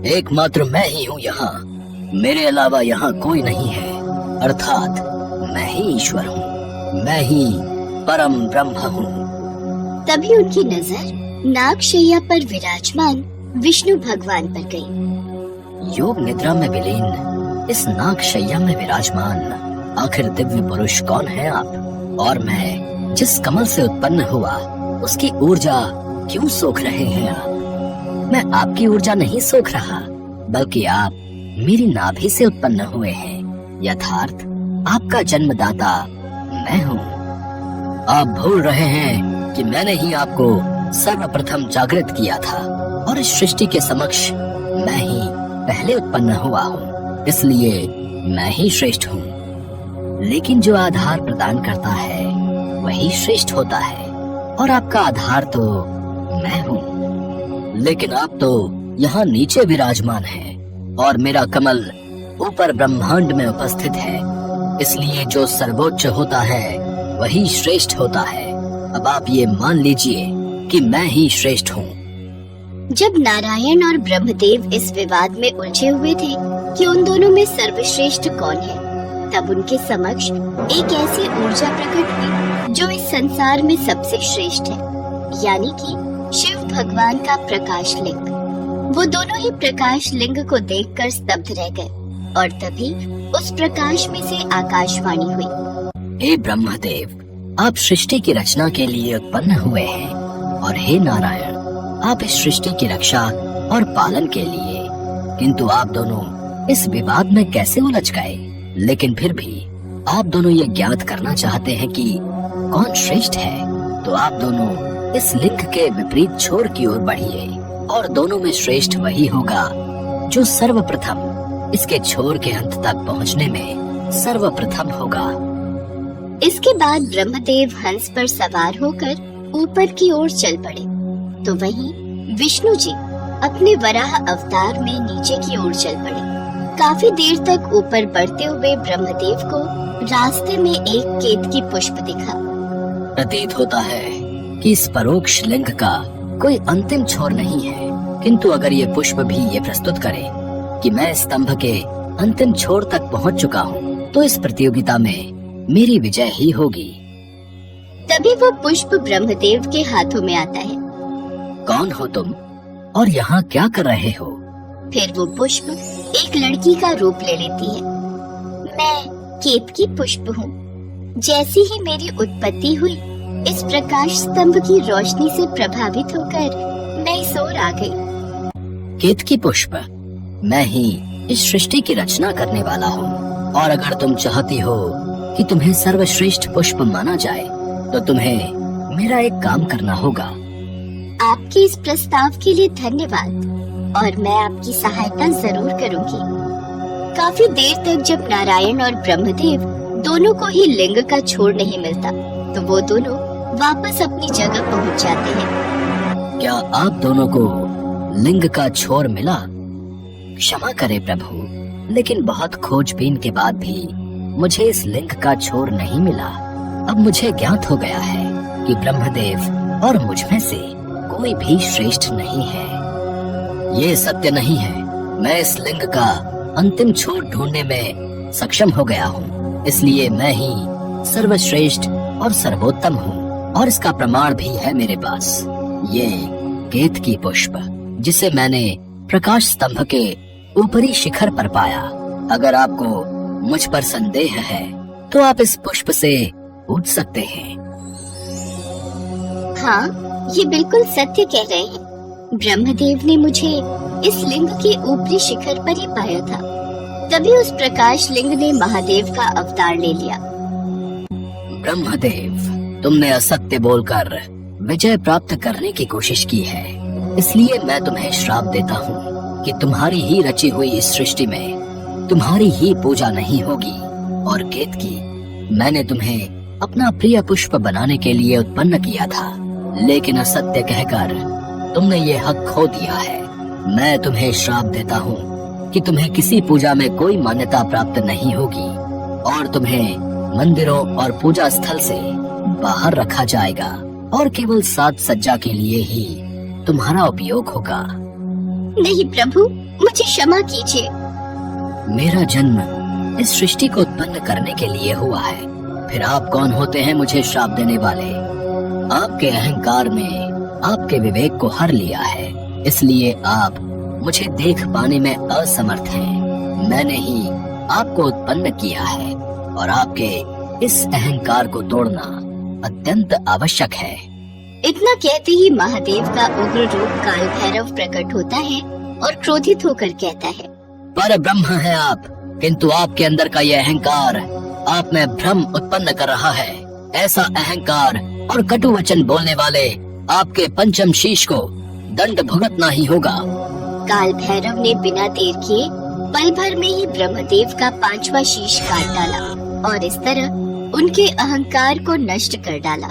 एकमात्र मैं ही हूँ यहाँ, मेरे अलावा यहाँ कोई नहीं है। अर्थात मैं ही ईश्वर हूँ, मैं ही परम ब्रह्म हूँ। तभी उनकी नजर नागशैया पर विराजमान विष्णु भगवान पर गई। योग निद्रा में विलीन इस नागशैया में विराजमान आखिर दिव्य पुरुष कौन है आप? और मैं जिस कमल से उत्पन्न हुआ उसकी ऊर्जा क्यों सोख रहे हैं आप? मैं आपकी ऊर्जा नहीं सोख रहा, बल्कि आप मेरी नाभि से उत्पन्न हुए हैं। यथार्थ आपका जन्मदाता मैं हूँ। आप भूल रहे हैं कि मैंने ही आपको सर्वप्रथम जागृत किया था और इस सृष्टि के समक्ष मैं ही पहले उत्पन्न हुआ हूँ, इसलिए मैं ही श्रेष्ठ हूँ। लेकिन जो आधार प्रदान करता है वही श्रेष्ठ होता है, और आपका आधार तो मैं हूँ। लेकिन आप तो यहाँ नीचे विराजमान हैं और मेरा कमल ऊपर ब्रह्मांड में उपस्थित है, इसलिए जो सर्वोच्च होता है वही श्रेष्ठ होता है। अब आप ये मान लीजिए कि मैं ही श्रेष्ठ हूँ। जब नारायण और ब्रह्मदेव इस विवाद में उलझे हुए थे कि उन दोनों में सर्वश्रेष्ठ कौन है, तब उनके समक्ष एक ऐसी ऊर्जा प्रकट हुई जो इस संसार में सबसे श्रेष्ठ है, यानी कि शिव भगवान का प्रकाश लिंग। वो दोनों ही प्रकाश लिंग को देखकर स्तब्ध रह गए, और तभी उस प्रकाश में से आकाशवाणी हुई। हे ब्रह्मदेव, आप सृष्टि की रचना के लिए उत्पन्न हुए हैं, और हे नारायण, आप इस सृष्टि की रक्षा और पालन के लिए। किंतु आप दोनों इस विवाद में कैसे उलझ गए? लेकिन फिर भी आप दोनों ये ज्ञात करना चाहते हैं कि कौन श्रेष्ठ है, तो आप दोनों इस लिंग के विपरीत छोर की ओर बढ़िए, और दोनों में श्रेष्ठ वही होगा जो सर्वप्रथम इसके छोर के अंत तक पहुंचने में सर्वप्रथम होगा। इसके बाद ब्रह्मदेव हंस पर सवार होकर ऊपर की ओर चल पड़े, तो वहीं विष्णु जी अपने वराह अवतार में नीचे की ओर चल पड़े। काफी देर तक ऊपर बढ़ते हुए ब्रह्मदेव को रास्ते में एक केतकी पुष्प दिखा। प्रतीत होता है कि इस परोक्ष लिंग का कोई अंतिम छोर नहीं है, किंतु अगर ये पुष्प भी ये प्रस्तुत करे कि मैं स्तंभ के अंतिम छोर तक पहुंच चुका हूँ, तो इस प्रतियोगिता में मेरी विजय ही होगी। तभी वो पुष्प ब्रह्मदेव के हाथों में आता है। कौन हो तुम और यहाँ क्या कर रहे हो? फिर वो पुष्प एक लड़की का रूप ले लेती है। मैं केतकी पुष्प हूँ। जैसी ही मेरी उत्पत्ति हुई, इस प्रकाश स्तंभ की रोशनी से प्रभावित होकर मैं इस ओर आ गई। केतकी पुष्प, मैं ही इस सृष्टि की रचना करने वाला हूँ, और अगर तुम चाहती हो कि तुम्हें सर्वश्रेष्ठ पुष्प माना जाए, तो तुम्हें मेरा एक काम करना होगा। आपके इस प्रस्ताव के लिए धन्यवाद, और मैं आपकी सहायता जरूर करूंगी। काफी देर तक जब नारायण और ब्रह्मदेव दोनों को ही लिंग का छोर नहीं मिलता, तो वो दोनों वापस अपनी जगह पहुंच जाते हैं। क्या आप दोनों को लिंग का छोर मिला? क्षमा करे प्रभु, लेकिन बहुत खोजबीन के बाद भी मुझे इस लिंग का छोर नहीं मिला। अब मुझे ज्ञात हो गया है कि ब्रह्मदेव और मुझ में से कोई भी श्रेष्ठ नहीं है। ये सत्य नहीं है। मैं इस लिंग का अंतिम छोर ढूंढने में सक्षम हो गया हूँ, इसलिए मैं ही सर्वश्रेष्ठ और सर्वोत्तम हूँ, और इसका प्रमाण भी है मेरे पास। ये केतकी पुष्प, जिसे मैंने प्रकाश स्तंभ के ऊपरी शिखर पर पाया। अगर आपको मुझ पर संदेह है, तो आप इस पुष्प से पूछ सकते हैं। हाँ, ये बिल्कुल सत्य कह रहे हैं। ब्रह्मदेव ने मुझे इस लिंग के ऊपरी शिखर पर ही पाया था। तभी उस प्रकाश लिंग ने महादेव का अवतार ले लिया। ब्रह्मदेव, तुमने असत्य बोलकर विजय प्राप्त करने की कोशिश की है, इसलिए मैं तुम्हें श्राप देता हूँ कि तुम्हारी ही रची हुई इस सृष्टि में तुम्हारी ही पूजा नहीं होगी। और केतकी, मैंने तुम्हें अपना प्रिय पुष्प बनाने के लिए उत्पन्न किया था, लेकिन असत्य कहकर तुमने ये हक खो दिया है। मैं तुम्हें श्राप देता हूँ कि तुम्हें किसी पूजा में कोई मान्यता प्राप्त नहीं होगी, और तुम्हें मंदिरों और पूजा स्थल से बाहर रखा जाएगा, और केवल साज सज्जा के लिए ही तुम्हारा उपयोग होगा। नहीं प्रभु, मुझे क्षमा कीजिए। मेरा जन्म इस सृष्टि को उत्पन्न करने के लिए हुआ है, फिर आप कौन होते हैं मुझे श्राप देने वाले? आपके अहंकार ने आपके विवेक को हर लिया है, इसलिए आप मुझे देख पाने में असमर्थ हैं। मैंने ही आपको उत्पन्न किया है और आपके इस अहंकार को तोड़ना अत्यंत आवश्यक है। इतना कहते ही महादेव का उग्र रूप काल भैरव प्रकट होता है और क्रोधित होकर कहता है, पर ब्रह्म है आप, किंतु आपके अंदर का यह अहंकार आप में भ्रम उत्पन्न कर रहा है। ऐसा अहंकार और कटु वचन बोलने वाले आपके पंचम शीश को दंड भुगतना ही होगा। काल भैरव ने बिना देर किए पल भर में ही ब्रह्मदेव का 5वां शीश काट डाला और इस तरह उनके अहंकार को नष्ट कर डाला।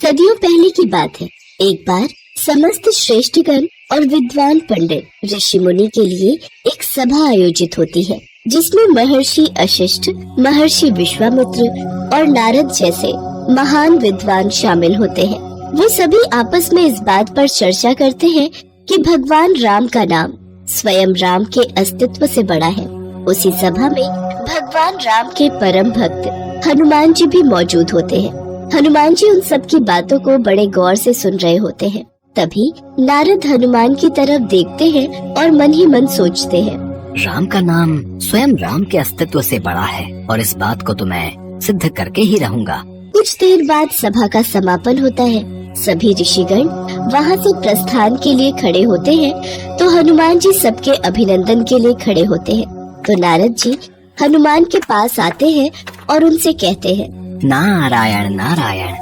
सदियों पहले की बात है। एक बार समस्त श्रेष्ठगण और विद्वान पंडित ऋषि मुनि के लिए एक सभा आयोजित होती है, जिसमें महर्षि वशिष्ठ, महर्षि विश्वामित्र और नारद जैसे महान विद्वान शामिल होते हैं। वो सभी आपस में इस बात पर चर्चा करते हैं कि भगवान राम का नाम स्वयं राम के अस्तित्व से बड़ा है। उसी सभा में भगवान राम के परम भक्त हनुमान जी भी मौजूद होते हैं। हनुमान जी उन सब की बातों को बड़े गौर से सुन रहे होते हैं। तभी नारद हनुमान की तरफ देखते हैं और मन ही मन सोचते हैं, राम का नाम स्वयं राम के अस्तित्व से बड़ा है और इस बात को तो मैं सिद्ध करके ही रहूंगा। कुछ देर बाद सभा का समापन होता है। सभी ऋषिगण वहाँ से प्रस्थान के लिए खड़े होते हैं तो हनुमान जी सबके अभिनंदन के लिए खड़े होते हैं। तो नारद जी हनुमान के पास आते हैं और उनसे कहते हैं, नारायण नारायण,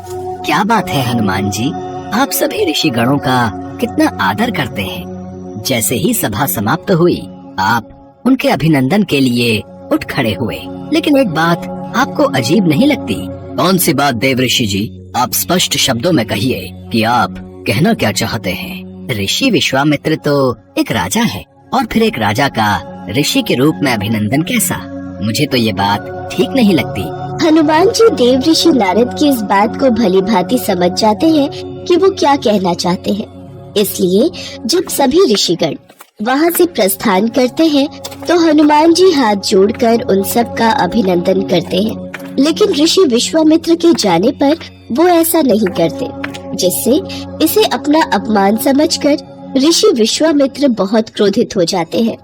क्या बात है हनुमान जी, आप सभी ऋषि गणों का कितना आदर करते हैं। जैसे ही सभा समाप्त हुई आप उनके अभिनंदन के लिए उठ खड़े हुए, लेकिन एक बात आपको अजीब नहीं लगती? कौन सी बात देव ऋषि जी, आप स्पष्ट शब्दों में कहिए कि आप कहना क्या चाहते हैं। ऋषि विश्वामित्र तो एक राजा है और फिर एक राजा का ऋषि के रूप में अभिनंदन कैसा? मुझे तो ये बात ठीक नहीं लगती। हनुमान जी देव ऋषि नारद की इस बात को भली भांति समझ जाते हैं कि वो क्या कहना चाहते हैं। इसलिए जब सभी ऋषिगण वहाँ से प्रस्थान करते हैं तो हनुमान जी हाथ जोड़कर उन सब का अभिनंदन करते हैं। लेकिन ऋषि विश्वामित्र के जाने पर वो ऐसा नहीं करते, जिससे इसे अपना अपमान समझकर ऋषि विश्वामित्र बहुत क्रोधित हो जाते हैं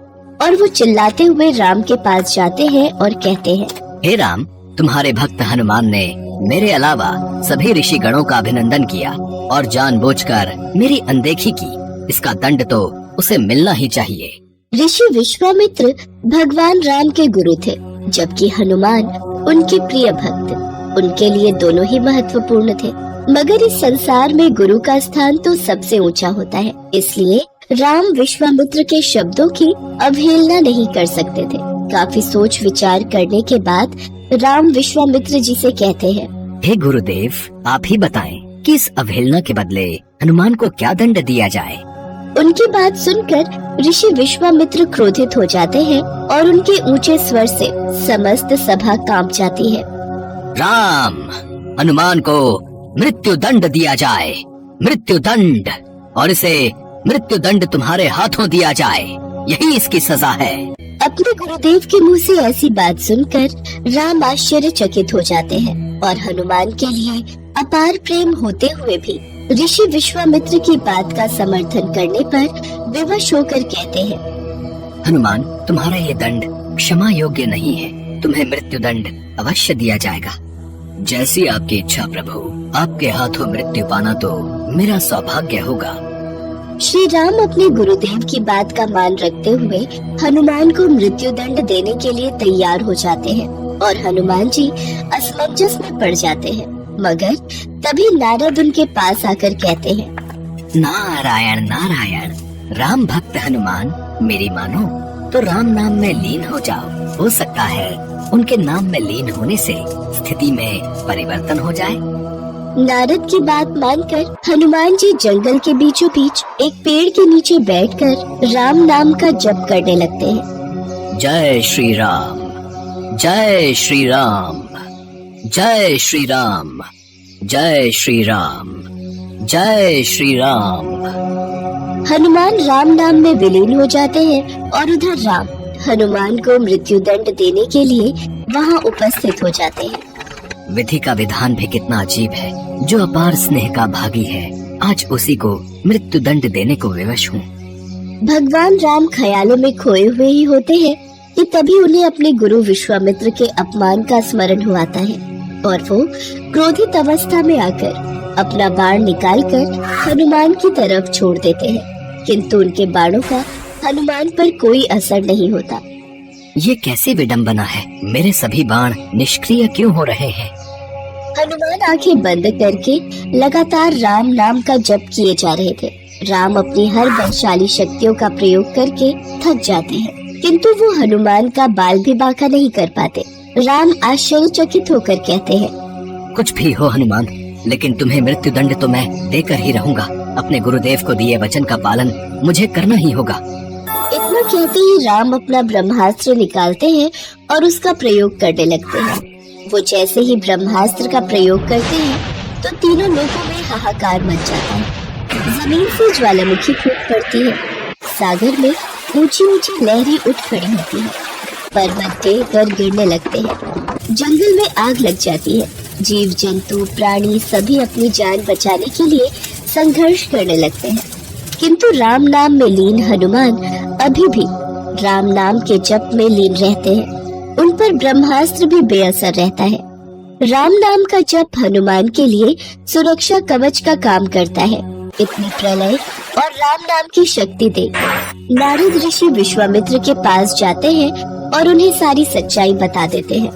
और वो चिल्लाते हुए राम के पास जाते हैं और कहते हैं, हे राम, तुम्हारे भक्त हनुमान ने मेरे अलावा सभी ऋषि गणों का अभिनंदन किया और जानबूझकर मेरी अनदेखी की। इसका दंड तो उसे मिलना ही चाहिए। ऋषि विश्वामित्र भगवान राम के गुरु थे, जबकि हनुमान उनके प्रिय भक्त। उनके लिए दोनों ही महत्वपूर्ण थे, मगर इस संसार में गुरु का स्थान तो सबसे ऊंचा होता है। इसलिए राम विश्वामित्र के शब्दों की अवहेलना नहीं कर सकते थे। काफी सोच विचार करने के बाद राम विश्वामित्र जी से कहते हैं, हे गुरुदेव, आप ही बताएं कि इस अवहेलना के बदले हनुमान को क्या दंड दिया जाए। उनकी बात सुनकर ऋषि विश्वामित्र क्रोधित हो जाते हैं और उनके ऊंचे स्वर से समस्त सभा कांप जाती है। राम, हनुमान को मृत्यु दंड दिया जाए, मृत्यु दंड, और इसे मृत्यु दंड तुम्हारे हाथों दिया जाए, यही इसकी सजा है। अपने गुरुदेव के मुंह से ऐसी बात सुनकर राम आश्चर्यचकित हो जाते हैं और हनुमान के लिए अपार प्रेम होते हुए भी ऋषि विश्वामित्र की बात का समर्थन करने पर विवश होकर कहते हैं, हनुमान, तुम्हारा ये दंड क्षमा योग्य नहीं है, तुम्हें मृत्यु दंड अवश्य दिया जाएगा। जैसी आपकी इच्छा प्रभु, आपके हाथों मृत्यु पाना तो मेरा सौभाग्य होगा। श्री राम अपने गुरुदेव की बात का मान रखते हुए हनुमान को मृत्यु दंड देने के लिए तैयार हो जाते हैं और हनुमान जी असमंजस में पड़ जाते हैं। मगर तभी नारद उनके पास आकर कहते हैं, नारायण नारायण, राम भक्त हनुमान, मेरी मानो तो राम नाम में लीन हो जाओ। हो सकता है उनके नाम में लीन होने से स्थिति में परिवर्तन हो जाए। नारद की बात मानकर हनुमान जी जंगल के बीचों बीच एक पेड़ के नीचे बैठकर राम नाम का जप करने लगते हैं। जय श्री राम, जय श्री राम, जय श्री राम, जय श्री राम, जय श्री राम। हनुमान राम नाम में विलीन हो जाते हैं और उधर राम हनुमान को मृत्यु दंड देने के लिए वहां उपस्थित हो जाते हैं। विधि का विधान भी कितना अजीब है। जो अपार स्नेह का भागी है, आज उसी को मृत्यु दंड देने को विवश हूँ। भगवान राम ख्यालों में खोए हुए ही होते हैं कि तभी उन्हें अपने गुरु विश्वामित्र के अपमान का स्मरण हो आता है और वो क्रोधित अवस्था में आकर अपना बाण निकालकर हनुमान की तरफ छोड़ देते हैं, किंतु उनके बाणों का हनुमान पर कोई असर नहीं होता। ये कैसी विडंबना है, मेरे सभी बाण निष्क्रिय क्यों हो रहे हैं? हनुमान आंखें बंद करके लगातार राम नाम का जप किए जा रहे थे। राम अपनी हर बलशाली शक्तियों का प्रयोग करके थक जाते हैं, किंतु वो हनुमान का बाल भी बांका नहीं कर पाते। राम आश्चर्यचकित होकर कहते हैं, कुछ भी हो हनुमान, लेकिन तुम्हें मृत्यु दंड तो मैं देकर ही रहूंगा। अपने गुरुदेव को दिए वचन का पालन मुझे करना ही होगा। इतना कहते ही राम अपना ब्रह्मास्त्र निकालते हैं और उसका प्रयोग करने लगते हैं। वो जैसे ही ब्रह्मास्त्र का प्रयोग करते हैं तो तीनों लोगों में हाहाकार मच जाता है। जमीन से ज्वालामुखी फूट पड़ती है, सागर में ऊंची ऊंची लहरें उठ खड़ी होती है, पर्वत टेक गिरने लगते हैं, जंगल में आग लग जाती है, जीव जंतु प्राणी सभी अपनी जान बचाने के लिए संघर्ष करने लगते हैं, किंतु राम नाम में लीन हनुमान अभी भी राम नाम के जप में लीन रहते हैं। उन पर ब्रह्मास्त्र भी बेअसर रहता है। राम नाम का जप हनुमान के लिए सुरक्षा कवच का काम करता है। इतनी प्रलय और राम नाम की शक्ति देख नारद ऋषि विश्वामित्र के पास जाते हैं और उन्हें सारी सच्चाई बता देते हैं।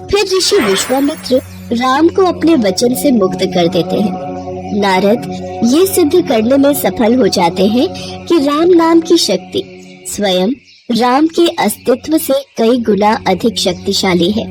फिर ऋषि विश्वामित्र राम को अपने वचन से मुक्त कर देते हैं। नारद ये सिद्ध करने में सफल हो जाते हैं कि राम नाम की शक्ति स्वयं राम के अस्तित्व से कई गुना अधिक शक्तिशाली है।